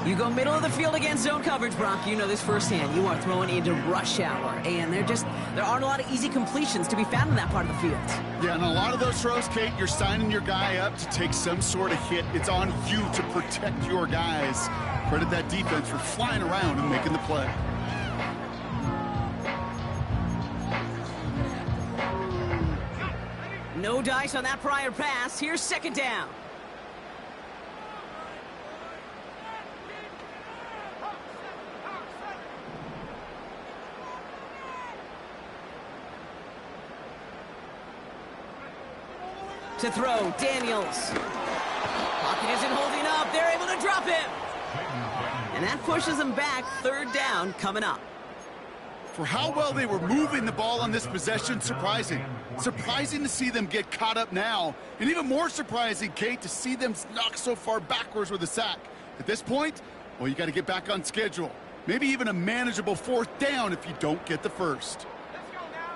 You go middle of the field against zone coverage, Brock. You know this firsthand. You are throwing into rush hour. And there aren't a lot of easy completions to be found in that part of the field. Yeah, and a lot of those throws, Kate, you're signing your guy up to take some sort of hit. It's on you to protect your guys. Credit that defense for flying around and making the play. No dice on that prior pass. Here's 2nd down. To throw, Daniels. Pocket isn't holding up. They're able to drop him. And that pushes them back. 3rd down coming up. For how well they were moving the ball on this possession, surprising. Surprising to see them get caught up now. And even more surprising, Kate, to see them knock so far backwards with a sack. At this point, well, you got to get back on schedule. Maybe even a manageable 4th down if you don't get the 1st.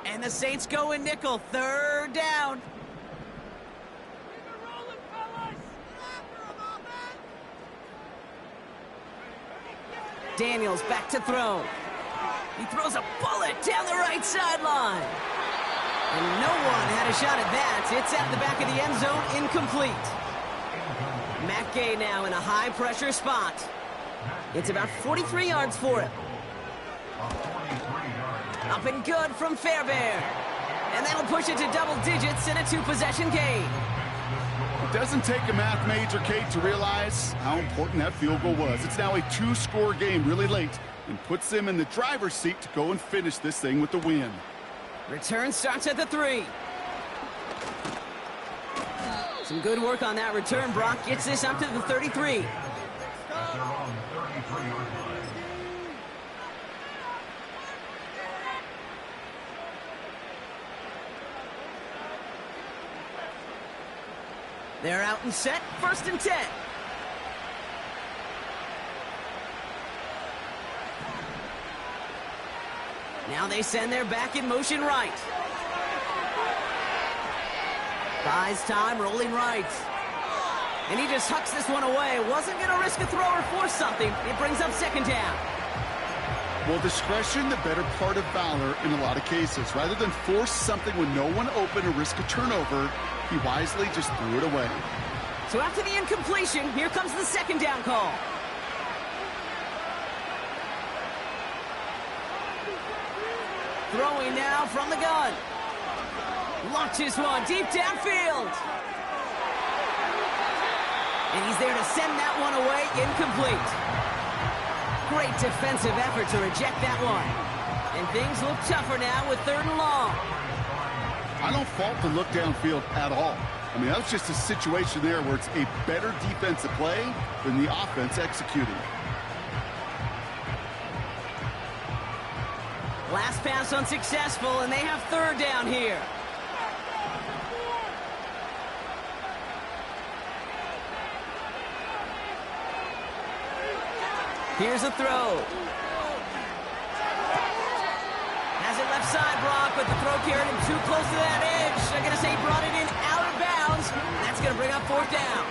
And the Saints go in nickel. 3rd down. Daniels back to throw. He throws a bullet down the right sideline. And no one had a shot at that. It's at the back of the end zone, incomplete. Matt Gay now in a high-pressure spot. It's about 43 yards for him. Up and good from Fairbairn. And that'll push it to double digits in a 2-possession game. It doesn't take a math major, Kate, to realize how important that field goal was. It's now a 2-score game really late and puts them in the driver's seat to go and finish this thing with the win. Return starts at the 3. Some good work on that return. Brock gets this up to the 33. They're out and set. 1st and 10. Now they send their back in motion right. Buys time, rolling right. And he just hucks this one away. Wasn't going to risk a throw or force something. It brings up 2nd down. Well, discretion, the better part of valor in a lot of cases. Rather than force something when no one open or risk a turnover, he wisely just threw it away. So after the incompletion, here comes the 2nd down call. Throwing now from the gun. Launches one deep downfield. And he's there to send that one away, incomplete. Great defensive effort to reject that one. And things look tougher now with 3rd and long. I don't fault the look downfield at all. I mean, that was just a situation there where it's a better defensive play than the offense executing. Last pass unsuccessful, and they have 3rd down here. Here's a throw. Has it left side, Brock, but the throw carried him too close to that edge. They're going to say he brought it in out of bounds. That's going to bring up 4th down.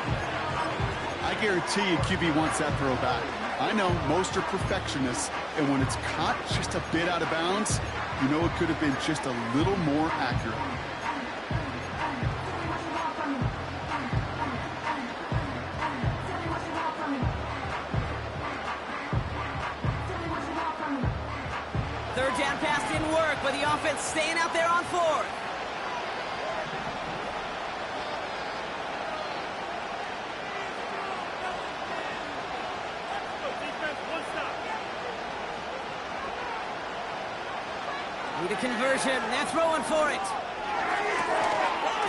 I guarantee you QB wants that throw back. I know most are perfectionists, and when it's caught just a bit out of bounds, you know it could have been just a little more accurate. Third down pass didn't work, but the offense staying out there on 4th. Need a conversion. They're throwing for it.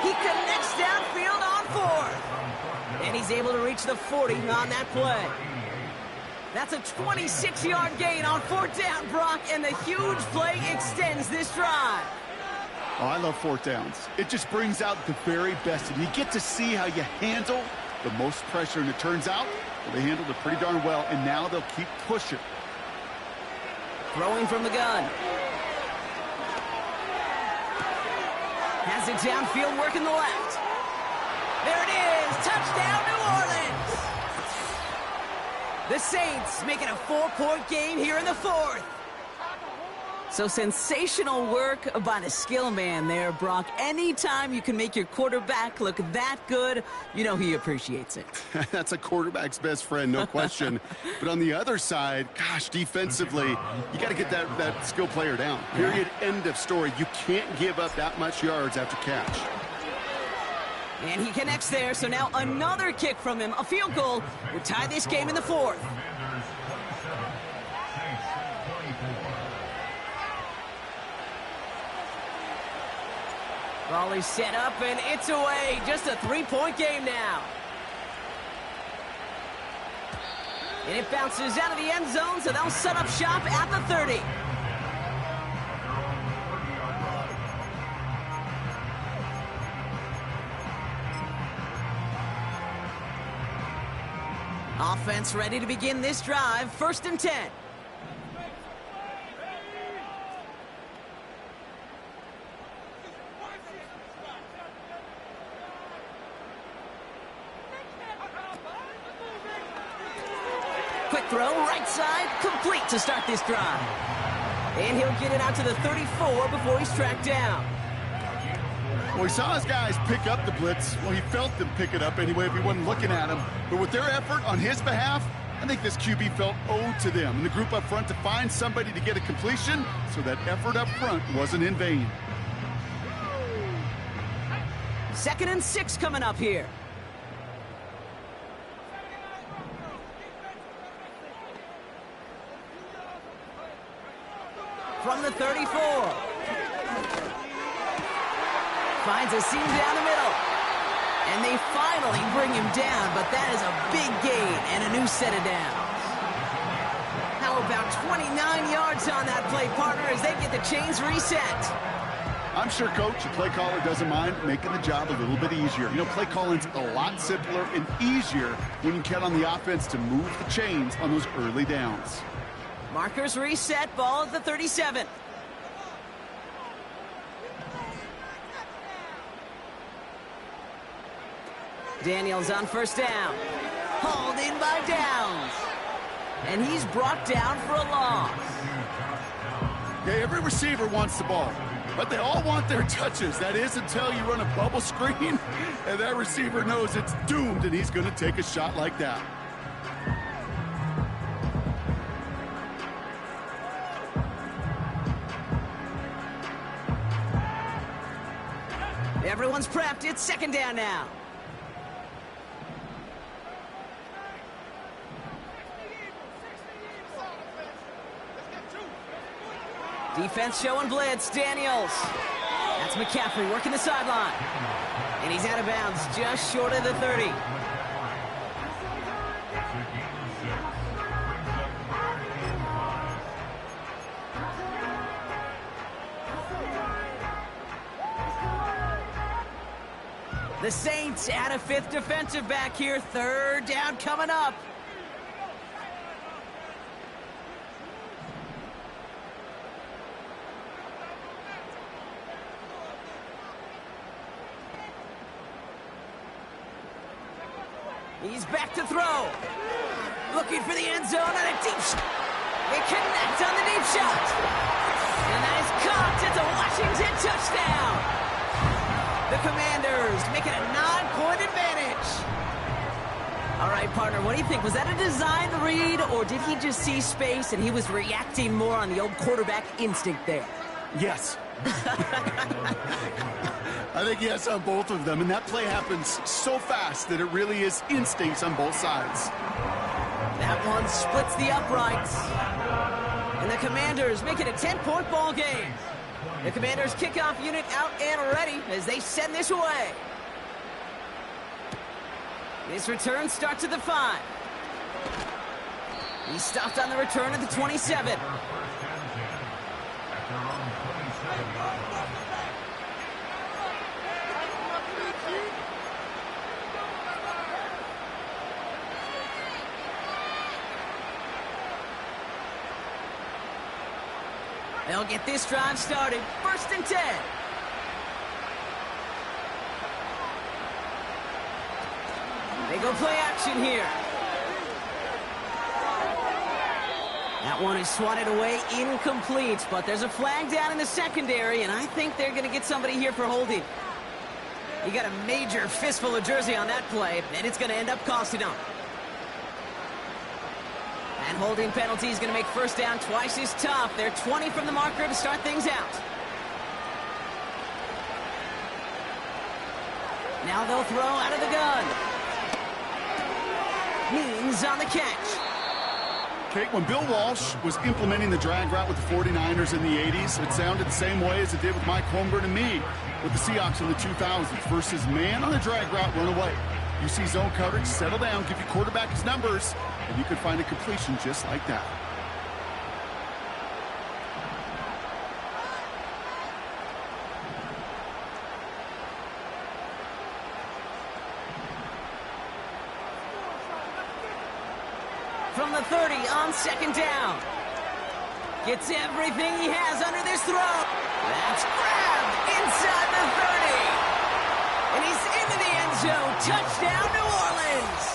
He connects downfield on 4th. And he's able to reach the 40 on that play. That's a 26-yard gain on 4th down, Brock, and the huge play extends this drive. Oh, I love 4th downs. It just brings out the very best, and you get to see how you handle the most pressure, and it turns out well, they handled it pretty darn well, and now they'll keep pushing. Throwing from the gun. Has it downfield, working the left. There it is, touchdown New Orleans. The Saints making a 4-point game here in the 4th. So sensational work by the skill man there, Brock. Anytime you can make your quarterback look that good, you know he appreciates it. That's a quarterback's best friend, no question. But on the other side, gosh, defensively, you got to get that skill player down. Period, end of story. You can't give up that much yards after catch. And he connects there, so now another kick from him. A field goal will tie this game in the 4th. Raleigh set up, and it's away. Just a 3-point game now. And it bounces out of the end zone, so they'll set up shop at the 30. Offense ready to begin this drive. 1st and 10. Quick throw, right side, complete to start this drive. And he'll get it out to the 34 before he's tracked down. Well, he saw his guys pick up the blitz. Well, he felt them pick it up anyway if he wasn't looking at him. But with their effort on his behalf, I think this QB felt owed to them and the group up front to find somebody to get a completion, so that effort up front wasn't in vain. 2nd and 6 coming up here. From the 34. Finds a seam down the middle. And they finally bring him down, but that is a big gain and a new set of downs. How about 29 yards on that play, partner, as they get the chains reset? I'm sure, Coach, the play caller doesn't mind making the job a little bit easier. You know, play calling's a lot simpler and easier when you count on the offense to move the chains on those early downs. Markers reset, ball at the 37. Daniels on 1st down. Hauled in by Downs. And he's brought down for a loss. Okay, every receiver wants the ball, but they all want their touches. That is until you run a bubble screen, and that receiver knows it's doomed, and he's going to take a shot like that. Everyone's prepped. It's 2nd down now. Defense showing blitz. Daniels. That's McCaffrey working the sideline. And he's out of bounds just short of the 30. The Saints add a 5th defensive back here. 3rd down coming up. He's back to throw. Looking for the end zone on a deep shot. They connect on the deep shot. And that is caught. It's a Washington touchdown. The Commanders make it a 9-point advantage. All right, partner, what do you think? Was that a design read, or did he just see space and he was reacting more on the old quarterback instinct there? Yes. I think yes on both of them, and that play happens so fast that it really is instincts on both sides. That one splits the uprights. And the Commanders make it a 10-point ball game. The Commanders kickoff unit out and ready as they send this away. This return starts at the 5. He stopped on the return at the 27. They'll get this drive started. 1st and 10. They go play action here. That one is swatted away, incomplete, but there's a flag down in the secondary, and I think they're going to get somebody here for holding. He got a major fistful of jersey on that play, and it's going to end up costing him. And holding penalty is going to make 1st down twice as tough. They're 20 from the marker to start things out. Now they'll throw out of the gun. Means on the catch. Okay, when Bill Walsh was implementing the drag route with the 49ers in the 80s, it sounded the same way as it did with Mike Holmgren and me with the Seahawks in the 2000s. Versus man on the drag route, run away. You see zone coverage, settle down, give your quarterback his numbers, and you could find a completion just like that. From the 30 on 2nd down. Gets everything he has under this throw. That's grabbed inside the 30. And he's into the end zone. Touchdown, New Orleans.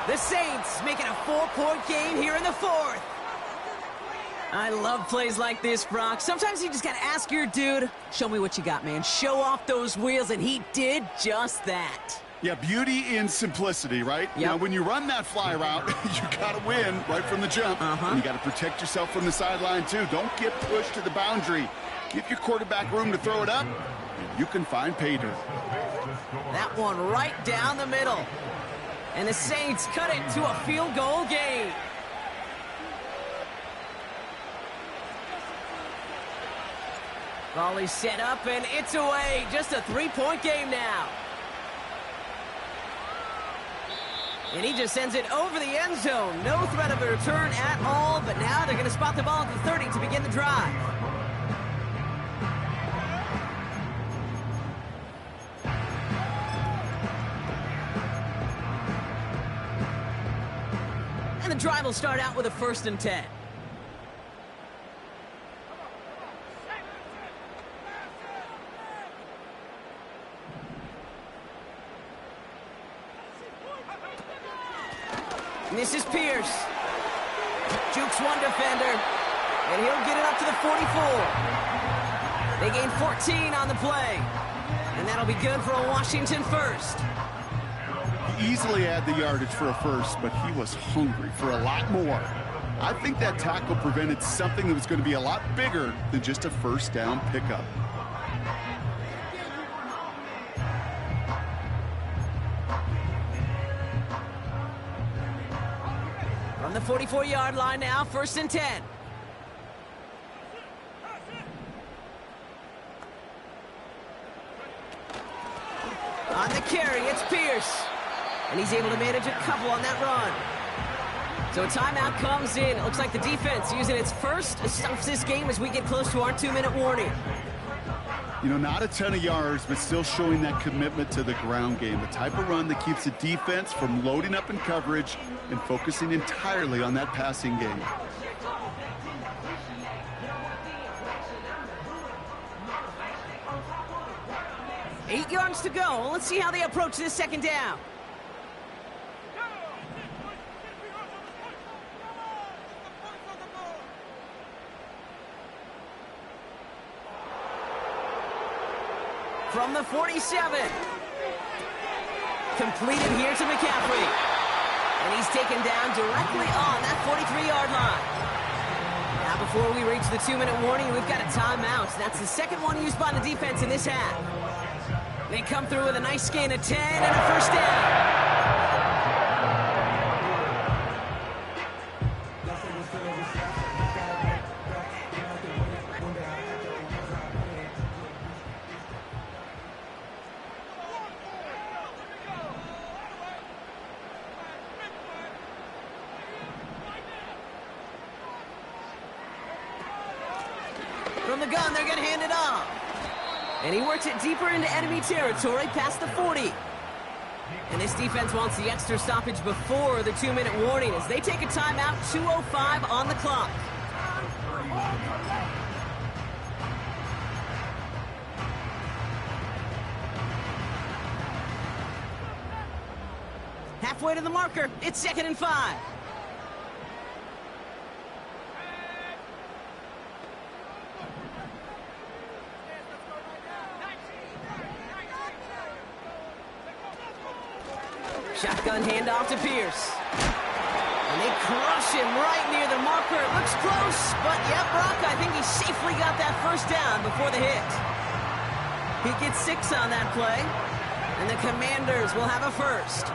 The Saints make it a 4-point game here in the 4th. I love plays like this, Brock. Sometimes you just got to ask your dude, show me what you got, man. Show off those wheels, and he did just that. Yeah, beauty in simplicity, right? Yep. Now, when you run that fly route, you got to win right from the jump. And you got to protect yourself from the sideline, too. Don't get pushed to the boundary. Give your quarterback room to throw it up, and you can find pay dirt. That one right down the middle. And the Saints cut it to a field goal game. Volley set up, and it's away. Just a three-point game now. And he just sends it over the end zone. No threat of a return at all, but now they're going to spot the ball at the 30 to begin the drive. And the drive will start out with a 1st and 10. And this is Pierce. Jukes one defender, and he'll get it up to the 44. They gain 14 on the play, and that'll be good for a Washington first. He easily had the yardage for a first, but he was hungry for a lot more. I think that tackle prevented something that was going to be a lot bigger than just a first down pickup. On the 44-yard line now, 1st and 10. On the carry, it's Pierce. And he's able to manage a couple on that run. So a timeout comes in. It looks like the defense using its first stops this game as we get close to our 2-minute warning. You know, not a ton of yards, but still showing that commitment to the ground game. The type of run that keeps the defense from loading up in coverage and focusing entirely on that passing game. Eight yards to go. Let's see how they approach this 2nd down. From the 47. Completed here to McCaffrey. And he's taken down directly on that 43-yard line. Now before we reach the 2-minute warning, we've got a timeout. That's the second one used by the defense in this half. They come through with a nice gain of 10 and a 1st down. From the gun, they're going to hand it off. And he works it deeper into enemy territory past the 40. And this defense wants the extra stoppage before the 2-minute warning as they take a timeout, 2:05 on the clock. Halfway to the marker, it's 2nd and 5. Shotgun handoff to Pierce. And they crush him right near the marker. It looks close, but yeah, Brock, I think he safely got that 1st down before the hit. He gets 6 on that play, and the Commanders will have a first.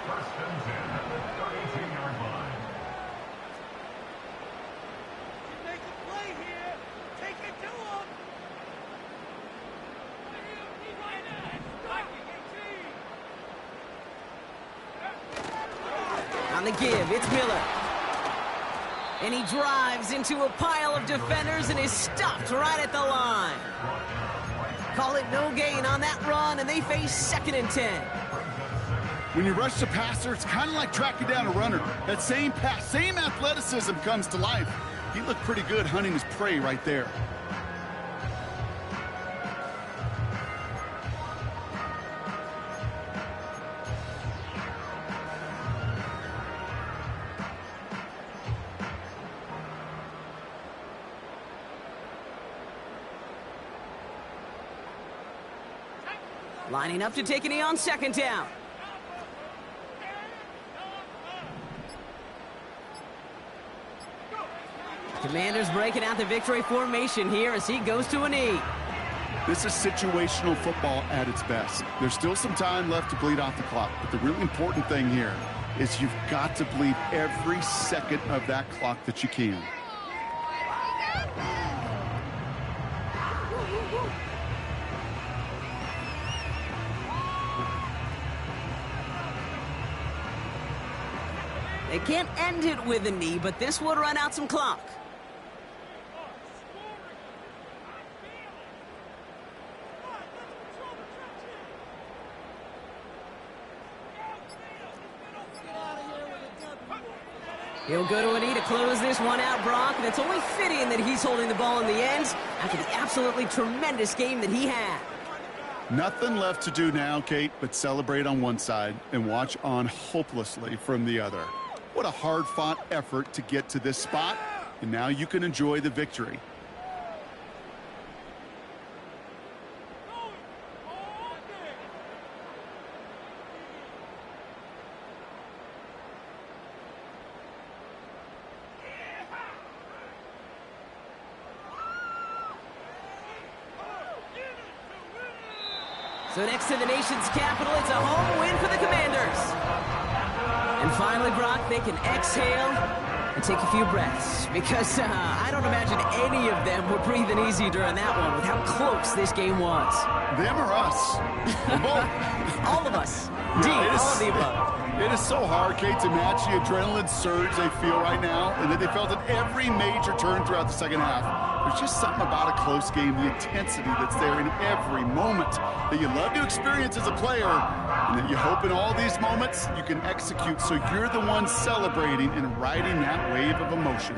1st and 10 at the 32-yard line. Make a play here. Take it to him. On the give, it's Miller. And he drives into a pile of defenders and is stopped right at the line. Call it no gain on that run, and they face 2nd and 10. When you rush the passer, it's kind of like tracking down a runner. That same pass, same athleticism comes to life. He looked pretty good hunting his prey right there. Lining up to take a knee on second down. Commanders breaking out the victory formation here as he goes to a knee. This is situational football at its best. There's still some time left to bleed off the clock, but the really important thing here is you've got to bleed every second of that clock that you can. They can't end it with a knee, but this would run out some clock. He'll go to a knee to close this one out, Brock, and it's only fitting that he's holding the ball in the end after the absolutely tremendous game that he had. Nothing left to do now, Kate, but celebrate on one side and watch on hopelessly from the other. What a hard-fought effort to get to this spot, and now you can enjoy the victory. So next to the nation's capital, it's a home win for the Commanders. And finally, Brock, they can exhale and take a few breaths because I don't imagine any of them were breathing easy during that one with how close this game was. Them or us? Both. All of us. Indeed, all of the above. It is so hard, Kate, to match the adrenaline surge they feel right now and that they felt at every major turn throughout the second half. There's just something about a close game, the intensity that's there in every moment that you love to experience as a player and that you hope in all these moments you can execute so you're the one celebrating and riding that wave of emotion.